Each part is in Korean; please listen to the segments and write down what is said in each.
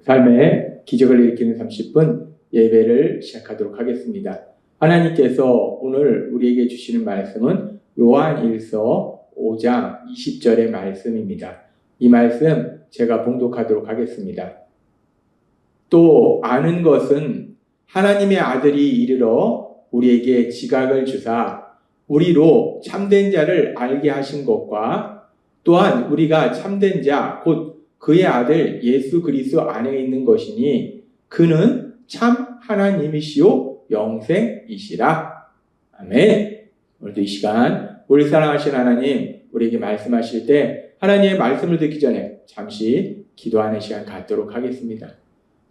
삶의 기적을 일으키는 30분 예배를 시작하도록 하겠습니다. 하나님께서 오늘 우리에게 주시는 말씀은 요한일서 5장 20절의 말씀입니다. 이 말씀 제가 봉독하도록 하겠습니다. 또 아는 것은 하나님의 아들이 이르러 우리에게 지각을 주사 우리로 참된 자를 알게 하신 것과 또한 우리가 참된 자 곧 그의 아들 예수 그리스도 안에 있는 것이니 그는 참 하나님이시요 영생이시라. 아멘. 오늘도 이 시간 우리 사랑하신 하나님 우리에게 말씀하실 때 하나님의 말씀을 듣기 전에 잠시 기도하는 시간 갖도록 하겠습니다.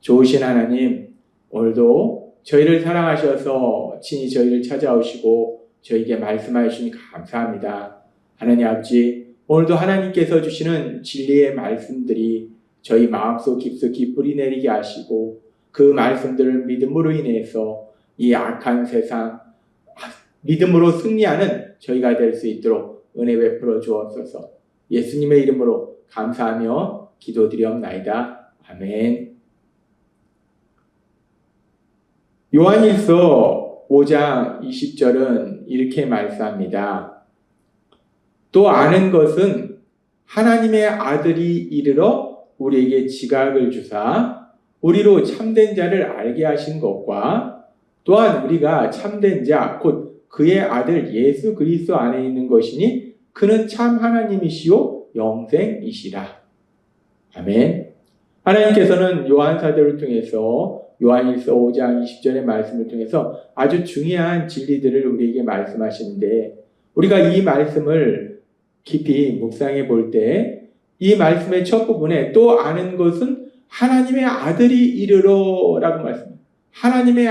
좋으신 하나님, 오늘도 저희를 사랑하셔서 친히 저희를 찾아오시고 저희에게 말씀하여 주시니 감사합니다. 하나님 아버지, 오늘도 하나님께서 주시는 진리의 말씀들이 저희 마음속 깊숙이 뿌리내리게 하시고 그 말씀들을 믿음으로 인해서 이 악한 세상 믿음으로 승리하는 저희가 될 수 있도록 은혜 베풀어 주옵소서. 예수님의 이름으로 감사하며 기도드리옵나이다. 아멘. 요한일서 5장 20절은 이렇게 말씀합니다. 또 아는 것은 하나님의 아들이 이르러 우리에게 지각을 주사 우리로 참된 자를 알게 하신 것과 또한 우리가 참된 자 곧 그의 아들 예수 그리스도 안에 있는 것이니 그는 참 하나님이시요 영생이시라. 아멘. 하나님께서는 요한 사도를 통해서 요한일서 5장 20절의 말씀을 통해서 아주 중요한 진리들을 우리에게 말씀하시는데 우리가 이 말씀을 깊이 묵상해 볼 때 이 말씀의 첫 부분에 또 아는 것은 하나님의 아들이 이르러 라고 말씀합니다. 하나님의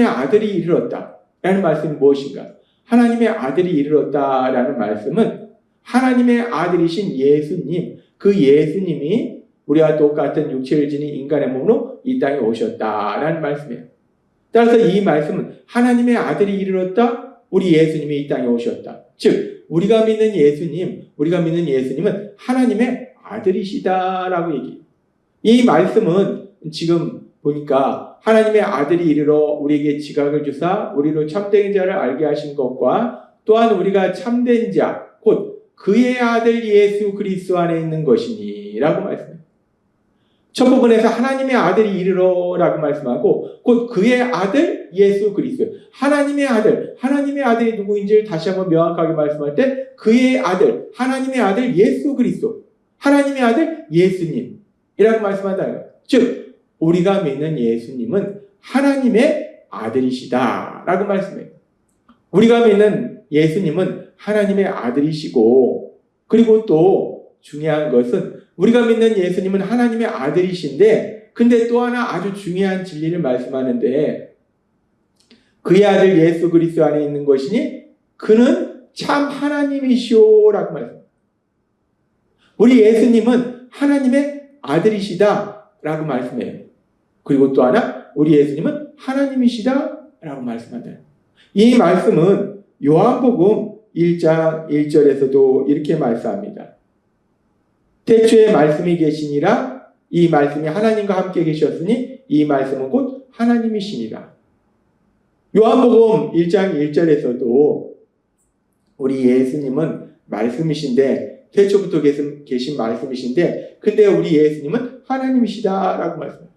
아들이 이르렀다 라는 말씀이 무엇인가? 하나님의 아들이 이르렀다 라는 말씀은 하나님의 아들이신 예수님, 그 예수님이 우리와 똑같은 육체를 지닌 인간의 몸으로 이 땅에 오셨다라는 말씀이에요. 따라서 이 말씀은 하나님의 아들이 이르렀다, 우리 예수님이 이 땅에 오셨다. 즉 우리가 믿는 예수님은 하나님의 아들이시다라고 얘기해요. 이 말씀은 지금 보니까 하나님의 아들이 이르러 우리에게 지각을 주사 우리로 참된 자를 알게 하신 것과 또한 우리가 참된 자 곧 그의 아들 예수 그리스도 안에 있는 것이니 라고 말씀해요. 첫 부분에서 하나님의 아들이 이르러라고 말씀하고 곧 그의 아들 예수 그리스도. 하나님의 아들이 누구인지를 다시 한번 명확하게 말씀할 때 그의 아들, 하나님의 아들 예수 그리스도, 하나님의 아들 예수님이라고 말씀한다는 거예요. 즉 우리가 믿는 예수님은 하나님의 아들이시다라고 말씀해요. 우리가 믿는 예수님은 하나님의 아들이시고 그리고 또 중요한 것은 우리가 믿는 예수님은 하나님의 아들이신데 근데 또 하나 아주 중요한 진리를 말씀하는데 그의 아들 예수 그리스도 안에 있는 것이니 그는 참 하나님이시오라고 말합니다. 우리 예수님은 하나님의 아들이시다라고 말씀해요. 그리고 또 하나 우리 예수님은 하나님이시다라고 말씀한다. 이 말씀은 요한복음 1장 1절에서도 이렇게 말씀합니다. 태초에 말씀이 계시니라 이 말씀이 하나님과 함께 계셨으니 이 말씀은 곧 하나님이시니라. 요한복음 1장 1절에서도 우리 예수님은 말씀이신데 태초부터 계신 말씀이신데 근데 우리 예수님은 하나님이시다라고 말씀합니다.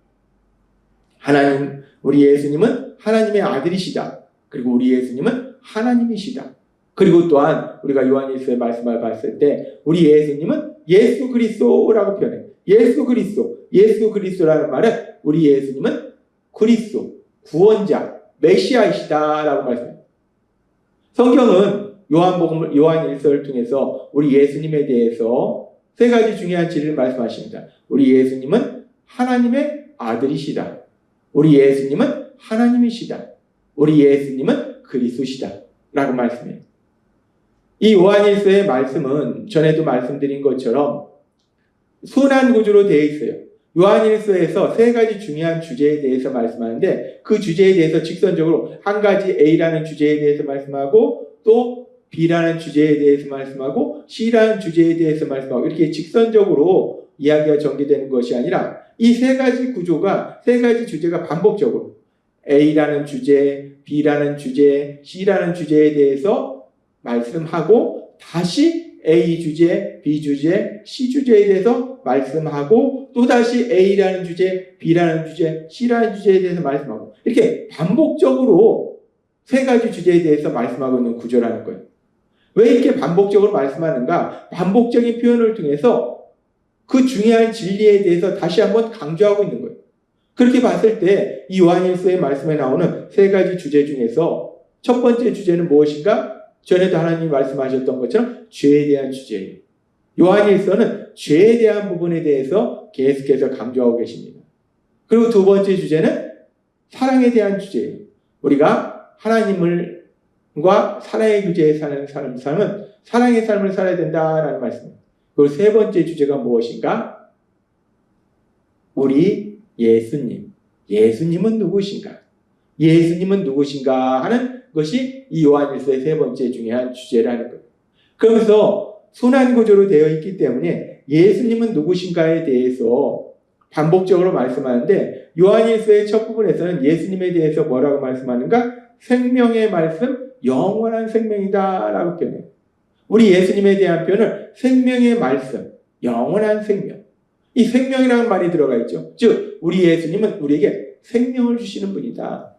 우리 예수님은 하나님의 아들이시다. 그리고 우리 예수님은 하나님이시다. 그리고 또한 우리가 요한일서의 말씀을 봤을 때 우리 예수님은 예수 그리스도라고 표현해요. 예수 그리스도라는 말은 우리 예수님은 그리스도, 구원자, 메시아이시다라고 말씀합니다. 성경은 요한일서를 통해서 우리 예수님에 대해서 세 가지 중요한 진리를 말씀하십니다. 우리 예수님은 하나님의 아들이시다. 우리 예수님은 하나님이시다. 우리 예수님은 그리스도시다 라고 말씀해요. 이 요한일서의 말씀은 전에도 말씀드린 것처럼 순환 구조로 되어 있어요. 요한일서에서 세 가지 중요한 주제에 대해서 말씀하는데 그 주제에 대해서 직선적으로 한 가지 A라는 주제에 대해서 말씀하고 또 B라는 주제에 대해서 말씀하고 C라는 주제에 대해서 말씀하고 이렇게 직선적으로 이야기가 전개되는 것이 아니라 이 세 가지 구조가, 세 가지 주제가 반복적으로 A라는 주제, B라는 주제, C라는 주제에 대해서 말씀하고 다시 A 주제, B 주제, C 주제에 대해서 말씀하고 또다시 A라는 주제, B라는 주제, C라는 주제에 대해서 말씀하고 이렇게 반복적으로 세 가지 주제에 대해서 말씀하고 있는 구조라는 거예요. 왜 이렇게 반복적으로 말씀하는가? 반복적인 표현을 통해서 그 중요한 진리에 대해서 다시 한번 강조하고 있는 거예요. 그렇게 봤을 때 이 요한일서의 말씀에 나오는 세 가지 주제 중에서 첫 번째 주제는 무엇인가? 전에도 하나님이 말씀하셨던 것처럼 죄에 대한 주제예요. 요한일서는 죄에 대한 부분에 대해서 계속해서 강조하고 계십니다. 그리고 두 번째 주제는 사랑에 대한 주제예요. 우리가 하나님과 사랑의 교제에 사는 사람은 사랑의 삶을 살아야 된다라는 말씀입니다. 그리고 세 번째 주제가 무엇인가? 우리 예수님. 예수님은 누구신가? 예수님은 누구신가 하는 것이 이 요한일서의 세 번째 중요한 주제라는 거예요. 그러면서 순환구조로 되어 있기 때문에 예수님은 누구신가에 대해서 반복적으로 말씀하는데 요한일서의 첫 부분에서는 예수님에 대해서 뭐라고 말씀하는가? 생명의 말씀, 영원한 생명이다 라고 표현해요. 우리 예수님에 대한 표현을 생명의 말씀, 영원한 생명. 이 생명이라는 말이 들어가 있죠. 즉 우리 예수님은 우리에게 생명을 주시는 분이다.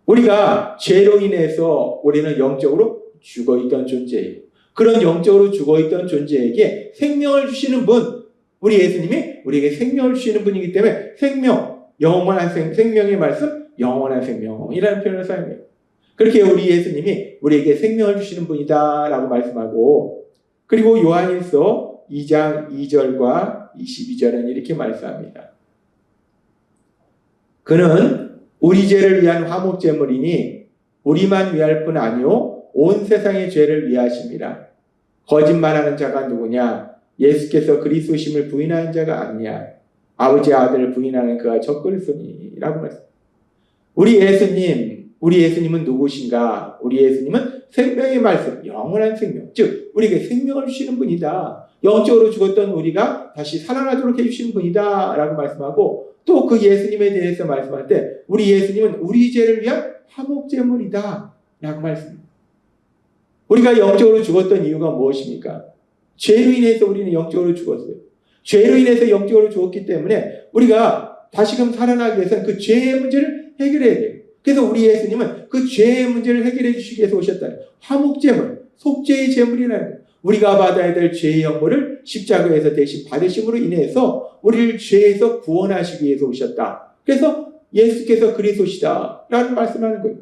우리가 죄로 인해서 우리는 영적으로 죽어있던 존재예요. 그런 영적으로 죽어있던 존재에게 생명을 주시는 분, 우리 예수님이 우리에게 생명을 주시는 분이기 때문에 생명, 영원한 생명의 말씀, 영원한 생명이라는 표현을 사용해요. 그렇게 우리 예수님이 우리에게 생명을 주시는 분이다 라고 말씀하고 그리고 요한일서 2장 2절과 22절은 이렇게 말씀합니다. 그는 우리 죄를 위한 화목제물이니 우리만 위할 뿐 아니요 온 세상의 죄를 위하심이라. 거짓말하는 자가 누구냐? 예수께서 그리스도심을 부인하는 자가 아니냐? 아버지의 아들을 부인하는 그가 적그리스도니 라고 말씀합니다. 우리 예수님은 누구신가? 우리 예수님은 생명의 말씀, 영원한 생명. 즉 우리에게 생명을 주시는 분이다. 영적으로 죽었던 우리가 다시 살아나도록 해주시는 분이다 라고 말씀하고 또 그 예수님에 대해서 말씀할 때 우리 예수님은 우리 죄를 위한 화목제물이다 라고 말씀합니다. 우리가 영적으로 죽었던 이유가 무엇입니까? 죄로 인해서 우리는 영적으로 죽었어요. 죄로 인해서 영적으로 죽었기 때문에 우리가 다시금 살아나기 위해서는 그 죄의 문제를 해결해야 돼요. 그래서 우리 예수님은 그 죄의 문제를 해결해 주시기 위해서 오셨다. 화목제물, 속죄의 제물이라는 거예요. 우리가 받아야 될 죄의 형벌을 십자가에서 대신 받으심으로 인해서 우리를 죄에서 구원하시기 위해서 오셨다. 그래서 예수께서 그리스도시다 라는 말씀하는 거예요.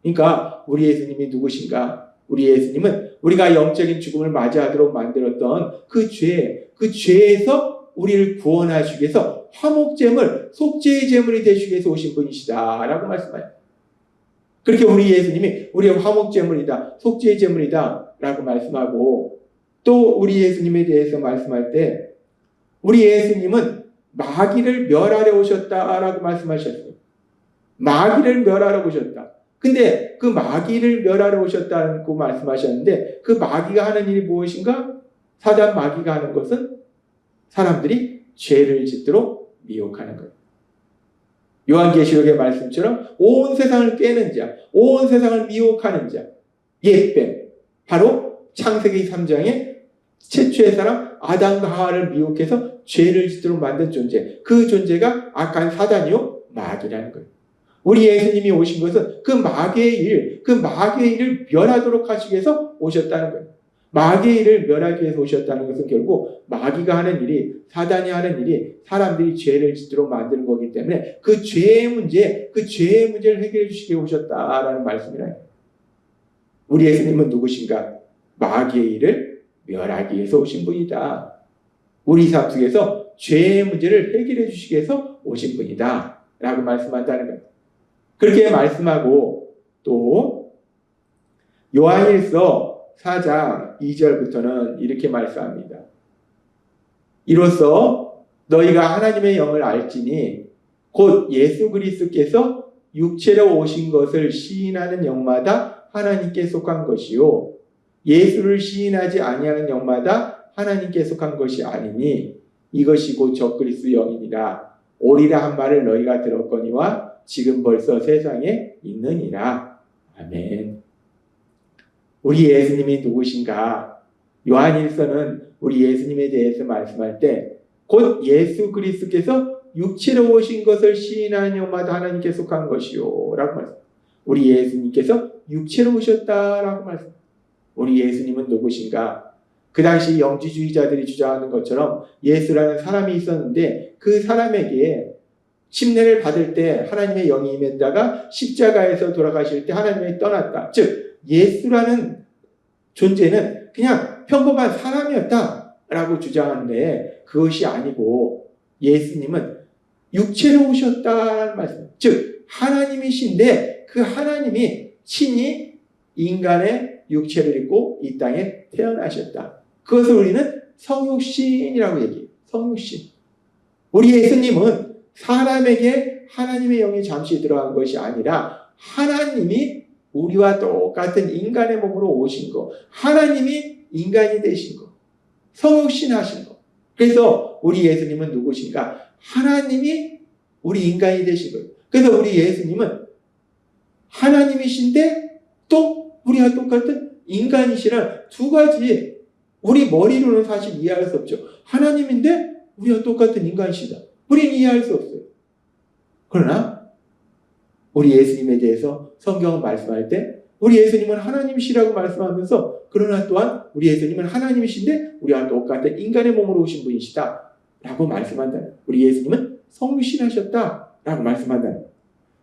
그러니까 우리 예수님이 누구신가? 우리 예수님은 우리가 영적인 죽음을 맞이하도록 만들었던 그 죄에서 우리를 구원하시기 위해서 화목제물, 속죄의 제물이 되시기 위해서 오신 분이시다 라고 말씀해요. 그렇게 우리 예수님이 우리의 화목제물이다, 속죄의 제물이다 라고 말씀하고 또 우리 예수님에 대해서 말씀할 때 우리 예수님은 마귀를 멸하러 오셨다라고 말씀하셨어요. 마귀를 멸하러 오셨다. 근데 그 마귀를 멸하러 오셨다고 말씀하셨는데 그 마귀가 하는 일이 무엇인가? 사단 마귀가 하는 것은 사람들이 죄를 짓도록 미혹하는 거예요. 요한계시록의 말씀처럼 온 세상을 깨는 자, 온 세상을 미혹하는 자, 옛뱀, 바로 창세기 3장에 최초의 사람 아담과 하와를 미혹해서 죄를 짓도록 만든 존재, 그 존재가 악한 사단이요 마귀라는 거예요. 우리 예수님이 오신 것은 그 마귀의 일을 멸하도록 하시기 위해서 오셨다는 거예요. 마귀의 일을 멸하기 위해서 오셨다는 것은 결국 마귀가 하는 일이, 사단이 하는 일이 사람들이 죄를 짓도록 만드는 거기 때문에 그 죄의 문제를 해결해 주시기 위해 오셨다라는 말씀이라요. 우리 예수님은 누구신가? 마귀의 일을 멸하기 위해서 오신 분이다. 우리 삶 속에서 죄의 문제를 해결해 주시기 위해서 오신 분이다 라고 말씀한다는 거예요. 그렇게 말씀하고 또 요한일서 4장 2절부터는 이렇게 말씀합니다. 이로써 너희가 하나님의 영을 알지니 곧 예수 그리스도께서 육체로 오신 것을 시인하는 영마다 하나님께 속한 것이요 예수를 시인하지 아니하는 영마다 하나님께 속한 것이 아니니 이것이 곧 적그리스도 영이니라. 오리라 한 말을 너희가 들었거니와 지금 벌써 세상에 있느니라. 아멘. 우리 예수님이 누구신가? 요한일서는 우리 예수님에 대해서 말씀할 때 곧 예수 그리스도께서 육체로 오신 것을 시인하는 영마다 하나님께 속한 것이요 라고 말씀. 우리 예수님께서 육체로 오셨다라고 말씀. 우리 예수님은 누구신가? 그 당시 영지주의자들이 주장하는 것처럼 예수라는 사람이 있었는데 그 사람에게 침례를 받을 때 하나님의 영이 임했다가 십자가에서 돌아가실 때 하나님이 떠났다. 즉 예수라는 존재는 그냥 평범한 사람이었다라고 주장하는데 그것이 아니고 예수님은 육체로 오셨다는 말씀. 즉 하나님이신데 그 하나님이 친히 인간의 육체를 입고 이 땅에 태어나셨다. 그것을 우리는 성육신이라고 얘기해요. 성육신. 우리 예수님은 사람에게 하나님의 영이 잠시 들어간 것이 아니라 하나님이 우리와 똑같은 인간의 몸으로 오신 거, 하나님이 인간이 되신 거, 성육신 하신 거. 그래서 우리 예수님은 누구신가? 하나님이 우리 인간이 되신 거예요. 그래서 우리 예수님은 하나님이신데 또 우리와 똑같은 인간이시란 두 가지 우리 머리로는 사실 이해할 수 없죠. 하나님인데 우리와 똑같은 인간이시다. 우리는 이해할 수 없어요. 그러나 우리 예수님에 대해서 성경은 말씀할 때 우리 예수님은 하나님이시라고 말씀하면서 그러나 또한 우리 예수님은 하나님이신데 우리와 똑같은 인간의 몸으로 오신 분이시다 라고 말씀한다는, 우리 예수님은 성육신하셨다 라고 말씀한다는,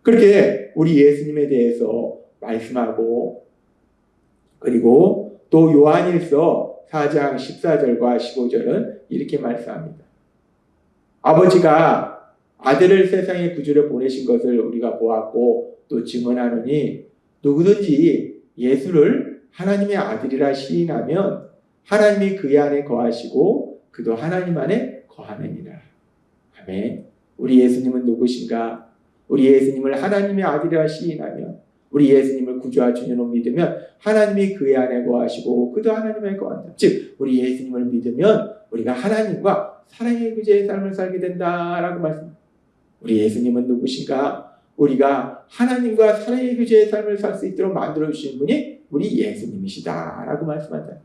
그렇게 우리 예수님에 대해서 말씀하고, 그리고 또 요한일서 4장 14절과 15절은 이렇게 말씀합니다. 아버지가 아들을 세상의 구주를 보내신 것을 우리가 보았고 또 증언하노니 누구든지 예수를 하나님의 아들이라 시인하면 하나님이 그의 안에 거하시고 그도 하나님 안에 거하느니라. 아멘. 우리 예수님은 누구신가? 우리 예수님을 하나님의 아들이라 시인하면, 우리 예수님을 구주와 주님으로 믿으면 하나님이 그의 안에 거하시고 그도 하나님 안에 거한다. 즉 우리 예수님을 믿으면 우리가 하나님과 사랑의 구주의 삶을 살게 된다라고 말씀합니다. 우리 예수님은 누구신가? 우리가 하나님과 사랑의 구주의 삶을 살 수 있도록 만들어주신 분이 우리 예수님이시다라고 말씀한다.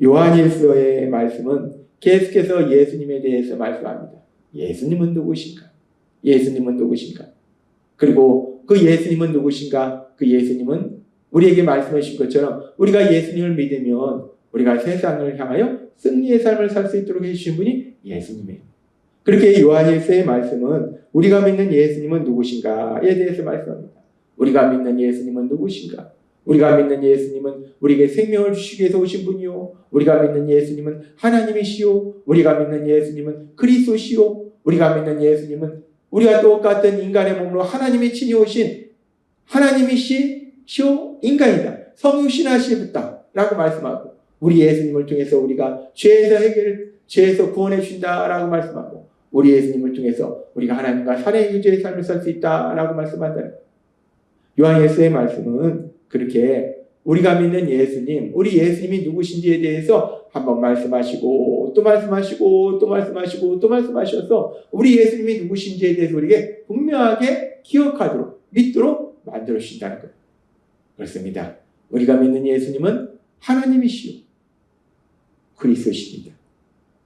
요한일서의 말씀은 계속해서 예수님에 대해서 말씀합니다. 예수님은 누구신가? 예수님은 누구신가? 그리고 그 예수님은 누구신가? 그 예수님은 우리에게 말씀해 주신 것처럼 우리가 예수님을 믿으면 우리가 세상을 향하여 승리의 삶을 살 수 있도록 해주신 분이 예수님이에요. 그렇게 요한일서의 말씀은 우리가 믿는 예수님은 누구신가에 대해서 말씀합니다. 우리가 믿는 예수님은 누구신가? 우리가 믿는 예수님은 우리에게 생명을 주시기 위해서 오신 분이요. 우리가 믿는 예수님은 하나님이시요. 우리가 믿는 예수님은 그리스도시요. 우리가 믿는 예수님은 우리와 똑같은 인간의 몸으로 하나님이 친히 오신 하나님이시요 인간이다. 성육신하시다 라고 말씀하고, 우리 예수님을 통해서 우리가 죄에서 구원해 준다라고 말씀하고, 우리 예수님을 통해서 우리가 하나님과 사랑의 구주의 삶을 살 수 있다라고 말씀한다. 요한일서의 말씀은 그렇게 우리가 믿는 예수님, 우리 예수님이 누구신지에 대해서 한번 말씀하시고 또 말씀하시고 또 말씀하시고 또 말씀하셔서 우리 예수님이 누구신지에 대해서 우리에게 분명하게 기억하도록, 믿도록 만들어 주신다는 거예요. 그렇습니다. 우리가 믿는 예수님은 하나님이시요 그리스도십니다.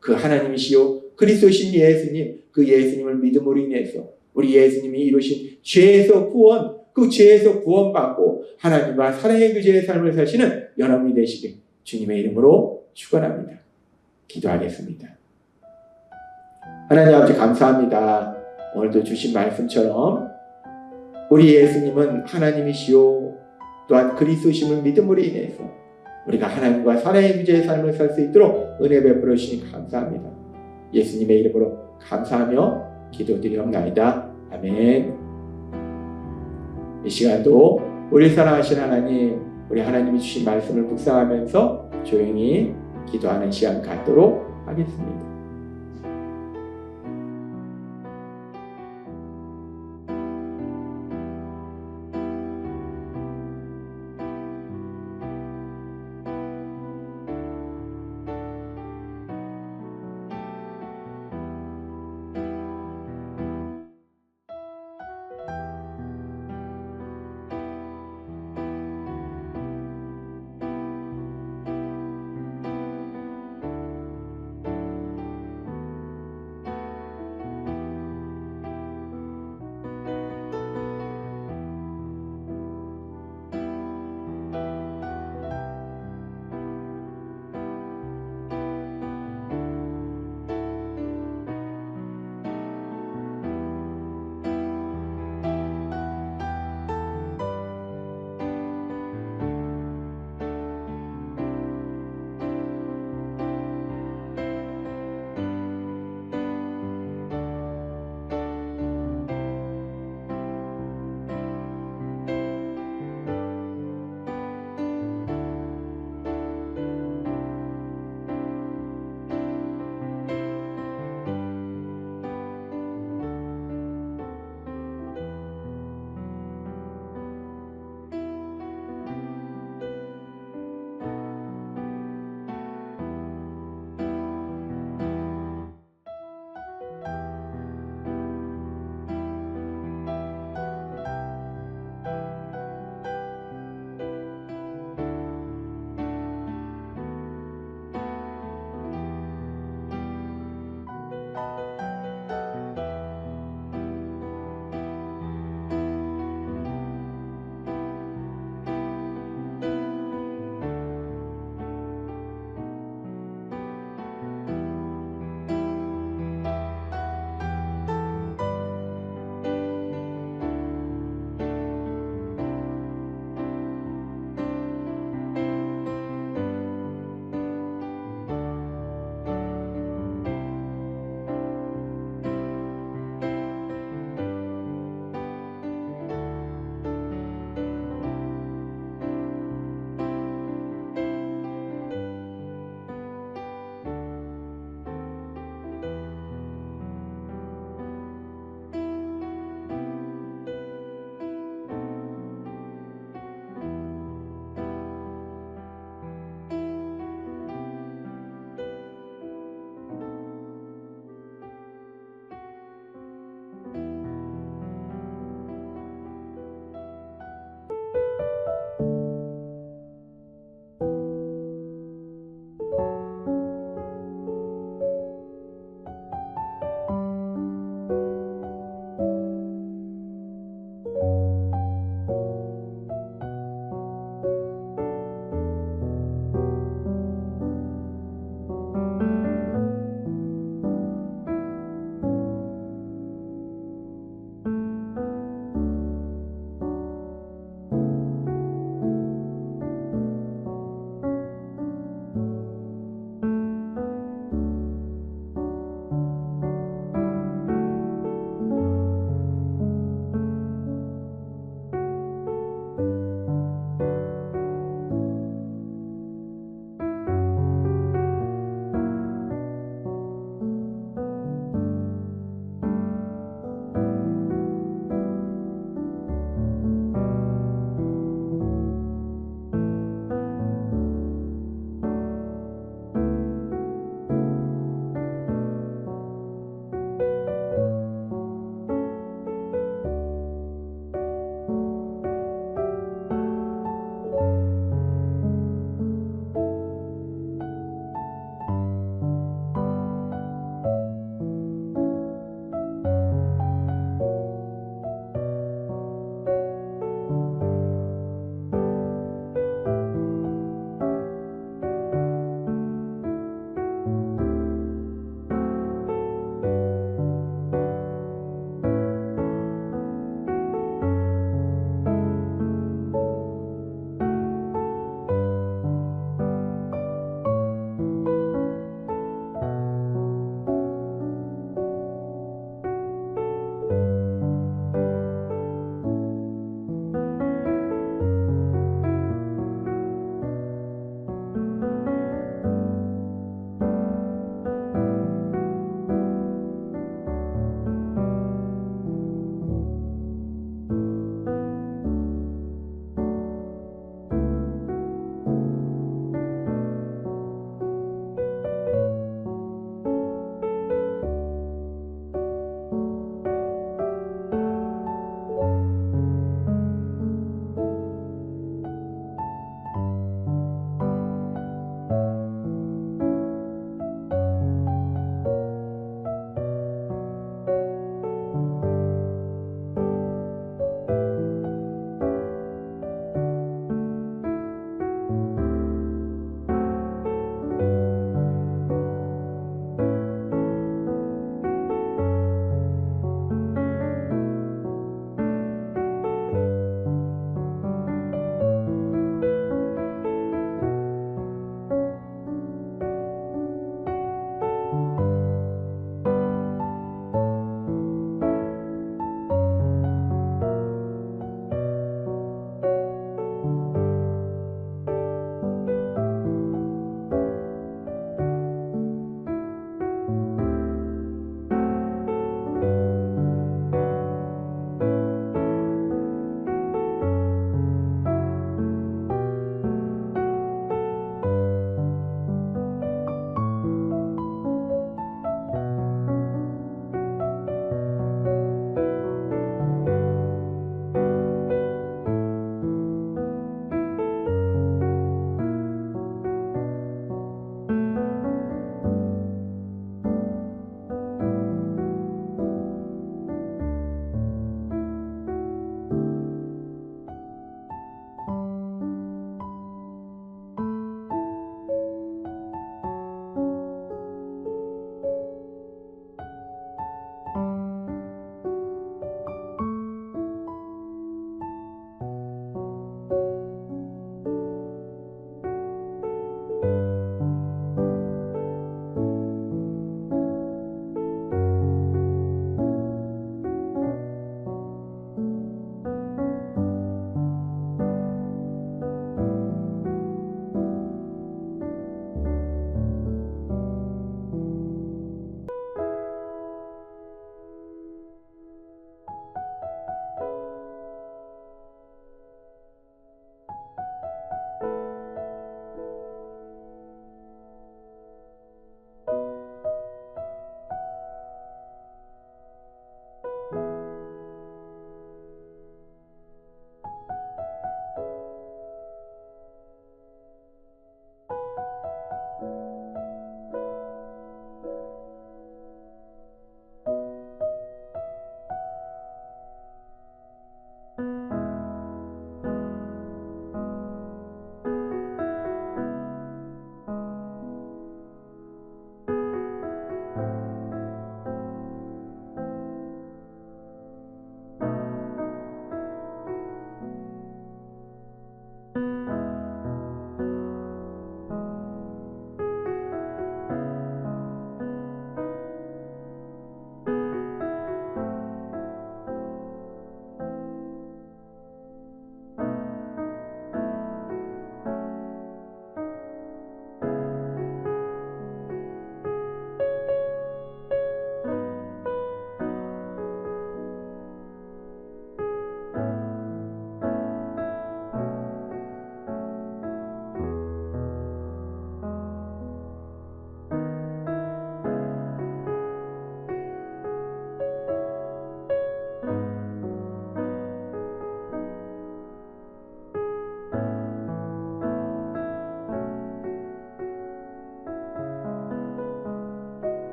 그 하나님이시요 그리스도신 예수님, 그 예수님을 믿음으로 인해서 우리 예수님이 이루신 죄에서 구원, 그 죄에서 구원받고 하나님과 사랑의 구주의 삶을 사시는 여러분이 되시길 주님의 이름으로 축원합니다. 기도하겠습니다. 하나님 아버지 감사합니다. 오늘도 주신 말씀처럼 우리 예수님은 하나님이시요 또한 그리스도심을 믿음으로 인해서 우리가 하나님과 사랑의 구주의 삶을 살 수 있도록 은혜 베풀어 주시니 감사합니다. 예수님의 이름으로 감사하며 기도드리옵나이다. 아멘. 이 시간도 우리 사랑하신 하나님, 우리 하나님이 주신 말씀을 묵상하면서 조용히 기도하는 시간 갖도록 하겠습니다.